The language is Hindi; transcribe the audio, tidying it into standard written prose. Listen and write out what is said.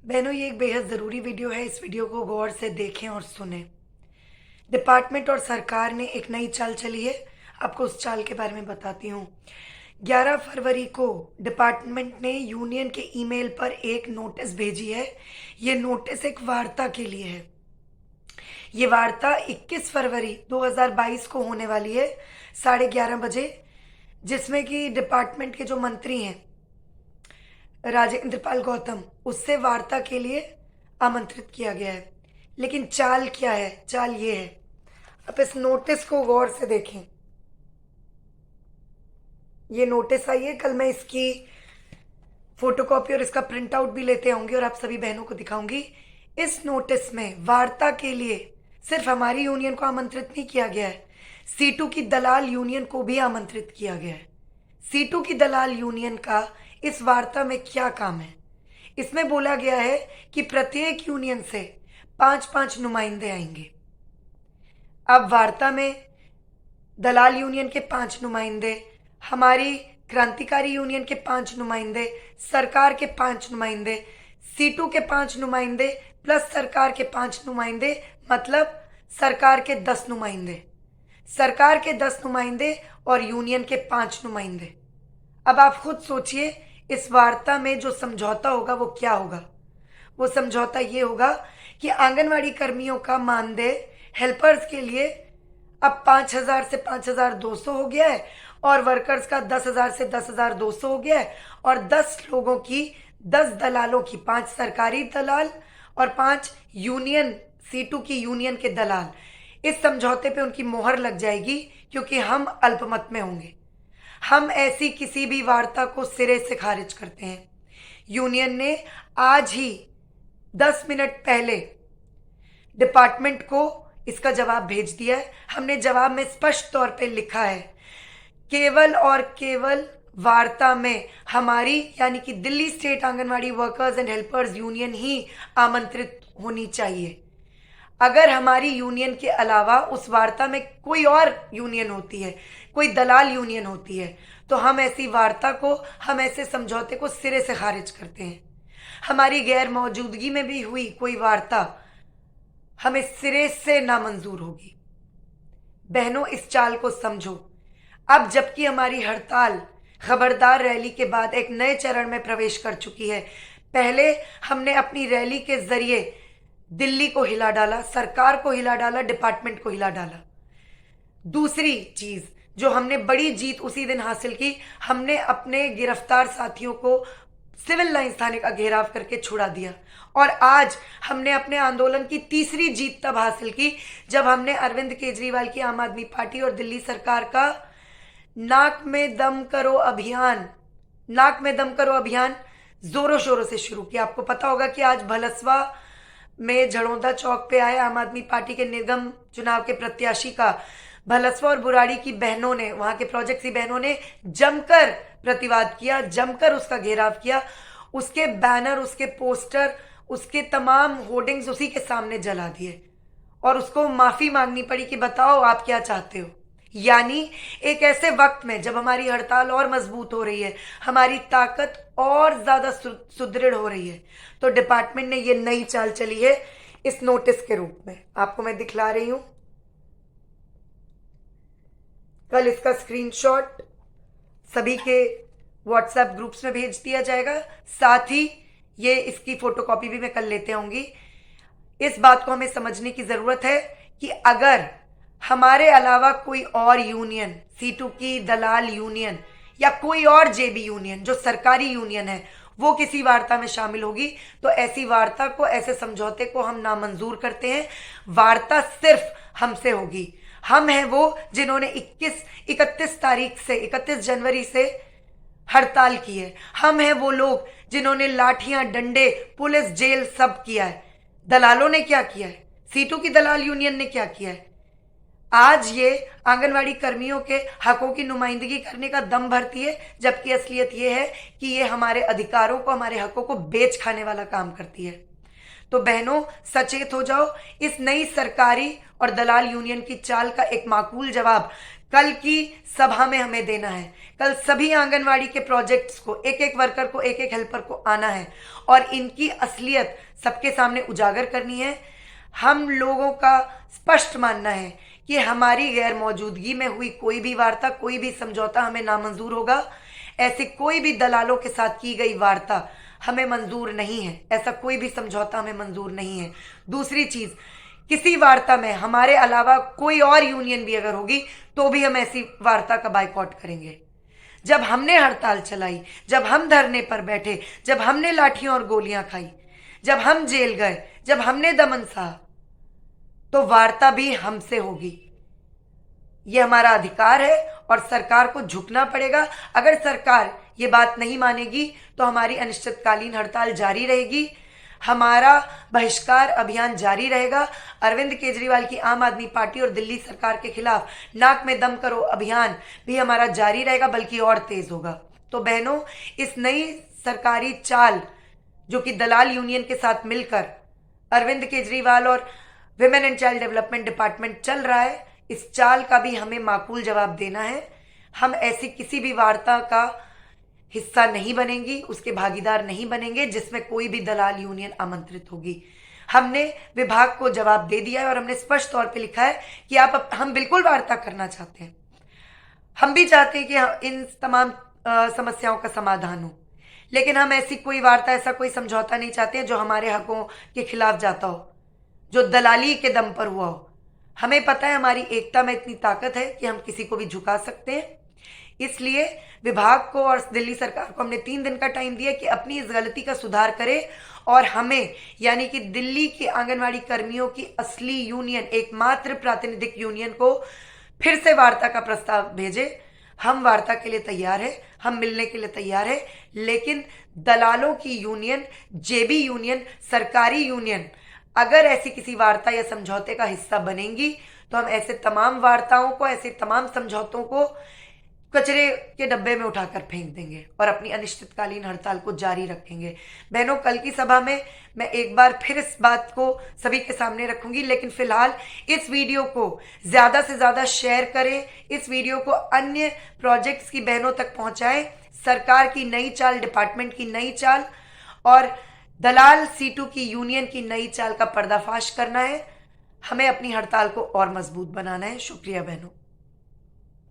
बहनों, ये एक बेहद ज़रूरी वीडियो है। इस वीडियो को गौर से देखें और सुनें। डिपार्टमेंट और सरकार ने एक नई चाल चली है। आपको उस चाल के बारे में बताती हूँ। 11 फरवरी को डिपार्टमेंट ने यूनियन के ईमेल पर एक नोटिस भेजी है। ये नोटिस एक वार्ता के लिए है। ये वार्ता 21 फरवरी 2022 को होने वाली है, 11:30 बजे, जिसमें कि डिपार्टमेंट के जो मंत्री हैं राजेंद्र पाल गौतम, उससे वार्ता के लिए आमंत्रित किया गया है। लेकिन चाल क्या है? चाल ये है, आप इस नोटिस को गौर से देखें। ये नोटिस आई है, कल मैं इसकी फोटोकॉपी और इसका प्रिंट आउट भी लेते आऊंगी और आप सभी बहनों को दिखाऊंगी। इस नोटिस में वार्ता के लिए सिर्फ हमारी यूनियन को आमंत्रित नहीं किया गया है, सीटू की दलाल यूनियन को भी आमंत्रित किया गया है। सीटू की दलाल यूनियन का इस वार्ता में क्या काम है? इसमें बोला गया है कि प्रत्येक यूनियन से 5-5 नुमाइंदे आएंगे। अब वार्ता में दलाल यूनियन के 5 नुमाइंदे, हमारी क्रांतिकारी यूनियन के 5 नुमाइंदे, सरकार के 5 नुमाइंदे, सीटू के 5 नुमाइंदे प्लस सरकार के 5 नुमाइंदे, मतलब सरकार के 10 नुमाइंदे। सरकार के 10 नुमाइंदे और यूनियन के 5 नुमाइंदे। अब आप खुद सोचिए, इस वार्ता में जो समझौता होगा वो क्या होगा? वो समझौता ये होगा कि आंगनवाड़ी कर्मियों का मानदेय हेल्पर्स के लिए अब 5,000 से 5,200 हो गया है और वर्कर्स का 10,000 से 10,200 हो गया है। और 10 लोगों की, 10 दलालों की, 5 सरकारी दलाल और 5 यूनियन, सीटू की यूनियन के दलाल, इस समझौते पे उनकी मोहर लग जाएगी, क्योंकि हम अल्पमत में होंगे। हम ऐसी किसी भी वार्ता को सिरे से खारिज करते हैं। यूनियन ने आज ही 10 मिनट पहले डिपार्टमेंट को इसका जवाब भेज दिया है। हमने जवाब में स्पष्ट तौर पे लिखा है, केवल और केवल वार्ता में हमारी, यानी कि Delhi state anganwadi workers and helpers union ही आमंत्रित होनी चाहिए। अगर हमारी यूनियन के अलावा उस वार्ता में कोई और यूनियन होती है, कोई दलाल यूनियन होती है, तो हम ऐसी वार्ता को, हम ऐसे समझौते को सिरे से खारिज करते हैं। हमारी गैर मौजूदगी में भी हुई कोई वार्ता हमें सिरे से नामंजूर होगी। बहनों, इस चाल को समझो। अब जबकि हमारी हड़ताल खबरदार रैली के बाद एक नए चरण में प्रवेश कर चुकी है। पहले हमने अपनी रैली के जरिए दिल्ली को हिला डाला, सरकार को हिला डाला, डिपार्टमेंट को हिला डाला। दूसरी चीज जो हमने बड़ी जीत उसी दिन हासिल की, हमने अपने गिरफ्तार साथियों को सिविल लाइंस थाने का घेराव करके छुड़ा दिया। और आज हमने अपने आंदोलन की तीसरी जीत तब हासिल की जब हमने अरविंद केजरीवाल की आम आदमी पार्टी और दिल्ली सरकार का नाक में दम करो अभियान, नाक में दम करो अभियान जोरों शोरों से शुरू किया। आपको पता होगा कि आज भलसवा में झड़ौदा चौक पे आए आम आदमी पार्टी के निगम चुनाव के प्रत्याशी का भलसवा और बुराड़ी की बहनों ने, वहां के प्रोजेक्ट की बहनों ने जमकर प्रतिवाद किया, जमकर उसका घेराव किया। उसके बैनर, उसके पोस्टर, उसके तमाम होर्डिंग्स उसी के सामने जला दिए और उसको माफी मांगनी पड़ी कि बताओ आप क्या चाहते हो। यानी एक ऐसे वक्त में जब हमारी हड़ताल और मजबूत हो रही है, हमारी ताकत और ज्यादा सुदृढ़ हो रही है, तो डिपार्टमेंट ने ये नई चाल चली है इस नोटिस के रूप में। आपको मैं दिखला रही हूं। कल इसका स्क्रीनशॉट सभी के व्हाट्सएप ग्रुप्स में भेज दिया जाएगा। साथ ही ये इसकी फोटोकॉपी भी मैं कल लेते आऊंगी। इस बात को हमें समझने की जरूरत है कि अगर हमारे अलावा कोई और यूनियन, सीटू की दलाल यूनियन या कोई और जेबी यूनियन जो सरकारी यूनियन है, वो किसी वार्ता में शामिल होगी, तो ऐसी वार्ता को, ऐसे समझौते को हम नामंजूर करते हैं। वार्ता सिर्फ हमसे होगी। हम हैं वो जिन्होंने 31 तारीख से, 31 जनवरी से हड़ताल की है। हम हैं वो लोग जिन्होंने लाठियां, डंडे, पुलिस, जेल सब किया है। दलालों ने क्या किया है? सीटू की दलाल यूनियन ने क्या किया है? आज ये आंगनवाड़ी कर्मियों के हकों की नुमाइंदगी करने का दम भरती है, जबकि असलियत ये है कि ये हमारे अधिकारों को, हमारे हकों को बेच खाने वाला काम करती है। तो बहनों, सचेत हो जाओ। इस नई सरकारी और दलाल यूनियन की चाल का एक माकूल जवाब कल की सभा में हमें देना है। कल सभी आंगनवाड़ी के प्रोजेक्ट्स को, एक एक वर्कर को, एक एक हेल्पर को आना है और इनकी असलियत सबके सामने उजागर करनी है। हम लोगों का स्पष्ट मानना है कि हमारी गैर मौजूदगी में हुई कोई भी वार्ता, कोई भी समझौता हमें नामंजूर होगा। ऐसे कोई भी दलालों के साथ की गई वार्ता हमें मंजूर नहीं है। ऐसा कोई भी समझौता हमें मंजूर नहीं है। दूसरी चीज, किसी वार्ता में हमारे अलावा कोई और यूनियन भी अगर होगी तो भी हम ऐसी वार्ता का बायकॉट करेंगे। जब हमने हड़ताल चलाई, जब हम धरने पर बैठे, जब हमने लाठियां और गोलियां खाई, जब हम जेल गए, जब हमने दमन सहा, तो वार्ता भी हमसे होगी। ये हमारा अधिकार है और सरकार को झुकना पड़ेगा। अगर सरकार ये बात नहीं मानेगी तो हमारी अनिश्चितकालीन हड़ताल जारी रहेगी, हमारा बहिष्कार अभियान जारी रहेगा। अरविंद केजरीवाल की आम आदमी पार्टी और दिल्ली सरकार के खिलाफ नाक में दम करो अभियान भी हमारा जारी रहेगा, बल्कि और तेज होगा। तो बहनों, इस नई सरकारी चाल जो कि दलाल यूनियन के साथ मिलकर अरविंद केजरीवाल और women and child development department चल रहा है, इस चाल का भी हमें माकूल जवाब देना है। हम ऐसी किसी भी वार्ता का हिस्सा नहीं बनेंगी, उसके भागीदार नहीं बनेंगे जिसमें कोई भी दलाल यूनियन आमंत्रित होगी। हमने विभाग को जवाब दे दिया है और हमने स्पष्ट तौर पे लिखा है कि हम बिल्कुल वार्ता करना चाहते हैं। हम भी चाहते हैं कि इन तमाम समस्याओं का समाधान हो, लेकिन हम ऐसी कोई वार्ता, ऐसा कोई समझौता नहीं चाहते हैं जो हमारे हकों के खिलाफ जाता हो, जो दलाली के दम पर हुआ हो। हमें पता है हमारी एकता में इतनी ताकत है कि हम किसी को भी झुका सकते हैं। इसलिए विभाग को और दिल्ली सरकार को हमने 3 दिन का टाइम दिया कि अपनी इस गलती का सुधार करे और हमें, यानी कि दिल्ली के आंगनवाड़ी कर्मियों की असली यूनियन, एकमात्र प्रातिनिधिक यूनियन को फिर से वार्ता का प्रस्ताव भेजे। हम वार्ता के लिए तैयार है, हम मिलने के लिए तैयार है, लेकिन दलालों की यूनियन, जेबी यूनियन, सरकारी यूनियन अगर ऐसी किसी वार्ता या समझौते का हिस्सा बनेंगी तो हम ऐसे तमाम वार्ताओं को, ऐसे तमाम समझौतों को कचरे के डब्बे में उठाकर फेंक देंगे और अपनी अनिश्चितकालीन हड़ताल को जारी रखेंगे। बहनों, कल की सभा में मैं एक बार फिर इस बात को सभी के सामने रखूंगी, लेकिन फिलहाल इस वीडियो को ज्यादा से ज्यादा शेयर करें, इस वीडियो को अन्य प्रोजेक्ट्स की बहनों तक पहुंचाएं। सरकार की नई चाल, डिपार्टमेंट की नई चाल और दलाल सीटू की यूनियन की नई चाल का पर्दाफाश करना है। हमें अपनी हड़ताल को और मजबूत बनाना है। शुक्रिया बहनों।